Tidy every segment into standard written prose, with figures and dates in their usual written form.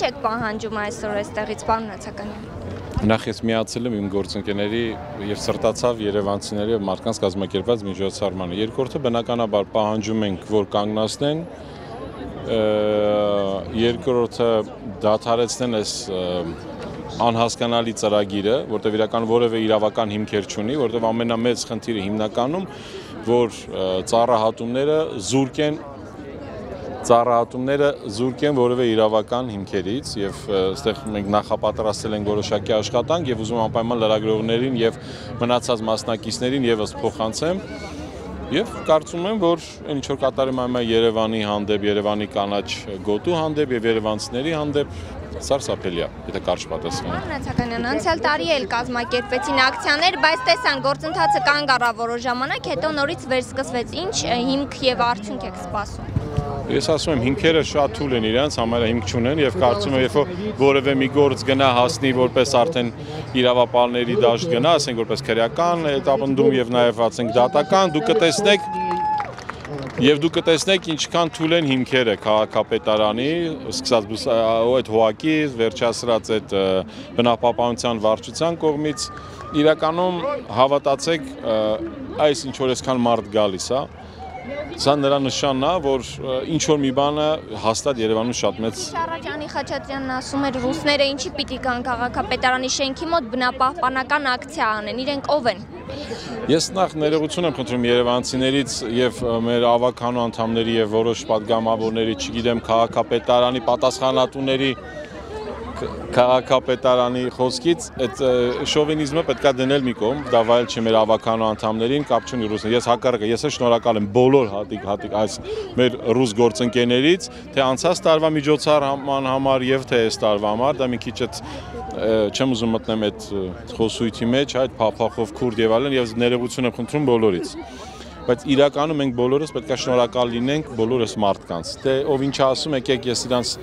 Ինչ եք պահանջում այսօր այստեղից, պարոն Նացականյան։ Նախ ես միացել եմ իմ գործընկերների եւ սրտացավ երևանցիների եւ մարդկանց կազմակերպված միջոցառմանը։ Երկրորդը բնականաբար պահանջում ենք, որ կանգնացնեն, երկրորդը դադարեցնեն այս անհասկանալի ծրագիրը, որտեղ իրական որևէ իրավական հիմքեր չունի, որտեղ ամենամեծ խնդիրը հիմնականում, որ ծառահատումները զուրկ են որևէ իրավական հիմքերից եւ այստեղ մենք նախապատրաստել ենք որոշակի աշխատանք եւ ուզում եմ անպայման լրագրողներին եւ մնացած մասնակիցներին եւս փոխանցեմ եւ կարծում եմ որ ինչ որ կատարում եմ Երևանի հանդեպ, Երևանի կանաչ գոտու հանդեպ եւ երևանցիների հանդեպ սարսափելի է, եթե կարճ պատասխան։ Պարոն Նացականյան, անցյալ տարի էլ կազմակերպվեցին ակցիաներ, բայց տեսան գործընթացը կանգ առավ որոշ ժամանակ, հետո նորից վերսկսվեց։ Ինչ հիմք եւ արդյունք եք սպասում։ Ես ասում եմ հիմքերը շատ թույլ են իրենց, համարը հիմք չունեն եւ կարծում եմ, երբ որևէ մի գործ գնա հասնի որպես արդեն իրավապահների դաշտ գնա, ասենք որպես քրեական հետապնդում եւ նաեւ ասենք դատական, դուք կտեսնեք ինչքան թույլ են հիմքերը քաղաքապետարանի, սկսած այդ հոակից, վերջացրած այդ բնապահպանության վարչության կողմից, իրականում հավատացեք, այս ինչ որ այսքան մարդ գալիս է, սա նրա նշանն է, որ ինչ որ մի բանը հաստատ Երևանում շատ մեծ։ Շարաջանի Խաչատրյանն ասում էր ռուսները ինչի պիտի գան քաղաքապետարանի շենքի մոտ բնապահպանական ակցիա անեն, իրենք ով են։ Ես նախ ներողություն եմ խնդրում երևանցիներից եւ մեր ավականու անդամների եւ որոշ պատգամավորների, չգիտեմ, քաղաքապետարանի պատասխանատուների քաղաքապետարանի խոսքից այդ շովինիզմը պետքա դնել մի կողմ, դա վայել չի մեր ավականու անդամներին, կապ չունի ռուսներին։ Ես հակառակը, ես շնորհակալ եմ բոլոր հատիկ այս մեր ռուս գործընկերներից, թե անցած տարվա միջոցառման համար եւ թե այս տարվա համար, դա մի քիչ այդ չեմ ուզում մտնեմ այդ խոսույթի մեջ, այդ փափախով քուրդ եւ այլն, եւ ներողություն եմ խնդրում բոլորից։ Բայց իրականում մենք բոլորս պետքա շնորհակալ լինենք բոլորս մարդկանց։ Թե ով ինչ ասում, եկեք ես իրանց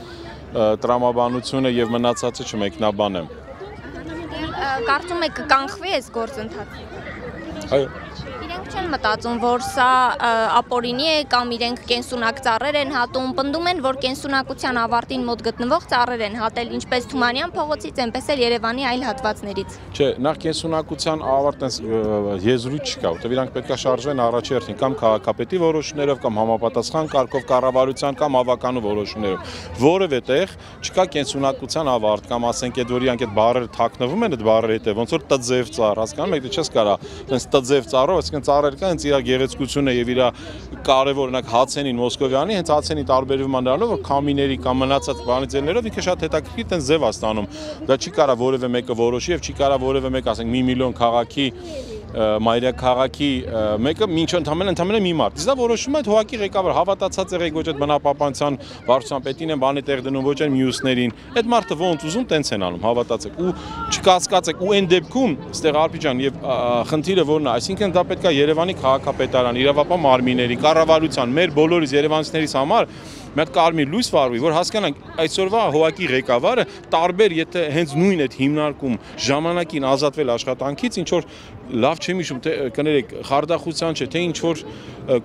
տրամաբանությունը եւ մնացածը չմեկնաբանեմ։ Կարծում եք կանխվի այս գործընթացը։ Այո։ Իրենք չեն մտածում, որ սա ապօրինի է կամ իրենք կենսունակ ծառեր են հատում, պնդում են, որ կենսունակության ավարտին մոտ գտնվող ծառեր են հատել, ինչպես Թումանյան փողոցից, այնպես էլ Երևանի այլ հատվածներից։ Չէ, նախ կենսունակության ավարտն եզրույթ չկա, որտեղ իրանք պետք է շարժվեն առաջերտին կամ քաղաքապետի որոշումներով կամ համապատասխան կարգով կառավարության կամ ավականու որոշումներով։ Որևէ տեղ չկա կենսունակության ավարտ կամ ասենք այդ որ իրանք այդ բառերը թաքնվում են այդ բառերի հետև, ոնց որ տձև ծառ, հասկանում եք, դե չես կարա, այնպես տձև ծառով, այսինքն ծառեր կա, հենց իր գեղեցկությունը եւ իր կարևոր օրինակ հացենին Մոսկովյանի, հենց հացենի տարբերվում է նրանով, որ քամիների կամ մնացած բանի ձևներով ինքը շատ հետաքրքիր տենց ձև է ստանում։ Դա չի կարա որևէ մեկը որոշի եւ չի կարա որևէ մեկ, ասենք, 1 միլիոն քաղաքի մայրաքաղաքի մեկը ինչ ընդամենը մի մարդ։ Իսկ դա որոշում է հոակի ղեկավար, հավատացած եղեք ոչ այդ բնապահպանության վարչության պետին են բանի տեղ դնում, ոչ այն մյուսներին։ Այդ մարդը ոնց ուզում տենց են անում, հավատացեք ու չկասկածեք ու այն դեպքում ստեղ Արփիջան եւ խնդիրը որն է, այսինքն դա պետք է Երևանի քաղաքապետարան, իրավապահ մարմինների, կառավարության, մեր բոլորիս երևանցիներից համար մի հատ կարմիր լույս վարվի, որ հասկանանք այսօրվա հոակի ղեկավարը տարբեր, եթե հենց նույն այդ հիմնարկում ժամանակին ազատվել աշխատանքից, ինչ որ լավ չեմ հիշում, թե կներեք, խարդախության չէ, թե ինչ որ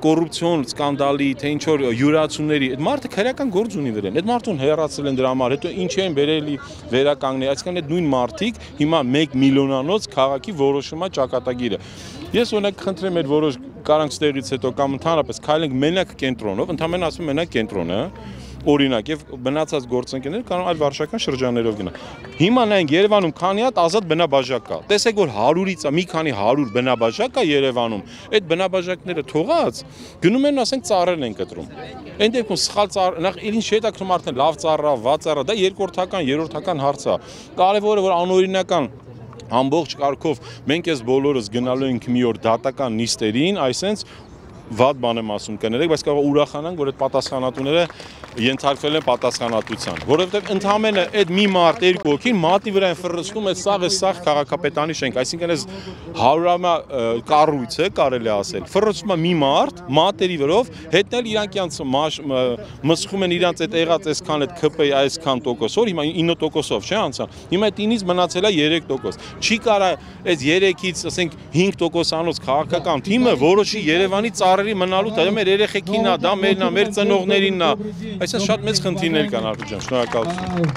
կոռուպցիոն սկանդալի, թե ինչ որ յուրացումների, այդ մարդը քրեական գործ ունի վրան։ Այդ մարդուն հեռացել են դրա համար, հետո ինչ են բերելի վերականգնել, այսինքն այդ նույն մարդիկ հիմա 1 միլիոնանոց քաղաքի որոշումա ճակատագիրը։ Ես օրինակ խնդրեմ այդ որոշ կարանք ստեղից հետո կամ ընդհանրապես քայլենք մենակ կենտրոնով, ընդհանրապես ասում մենակ կենտրոնը, օրինակ եւ մնացած գործընկերները կարող այլ վարչական շրջաններով գնա։ Հիմա նայենք Երևանում քանի հատ ազատ բնաբաժակ կա։ Տեսեք որ 100-ից մի քանի 100 բնաբաժակ կա Երևանում։ Այդ բնաբաժակները թողած գնում են ասենք ծառեր են կտրում։ Այն դեպքում սխալ ծառ, նախ ինչ հետաքրում արդեն լավ ծառա, վատ ծառա, դա երկրորդական, երրորդական հարց է։ Կարևորը որ անօրինական ամբողջ կարգով մենք ես բոլորս գնալու ենք մի օր դատական նիստերին, այսենց վատ բան եմ ասում կներեք, բայց կարող ուրախանանք, որ այդ պատասխանատուները ենթարկվել են պատասխանատվության, որովհետև ընդհանրապես այդ մի մարդ երկու հոգին մատի վրա են ֆռռցնում այդ սաղ քաղաքապետարանի շենք, այսինքն այս 100-ամյա կառույց է կարելի ասել, ֆռռցում է մի մարդ մատերի վրով, հետնել իրանք իրանց մսխում են իրանց այդ եղած այսքան այդ ԿՊ-ի այսքան տոկոսով, հիմա 9%-ով չէ անցան, հիմա այդ 9-ից մնացել է 3%, չի կարա այս 3-ից ասենք 5%-անոց քաղաքական թիմը որոշի Երևանի ծառերի մնալու, դա մեր երեխեքինն է, դա մերն է, մեր ծնողներինն է, այսինքն շատ մեծ խնդիրներ կան Արփիջան, շնորհակալություն։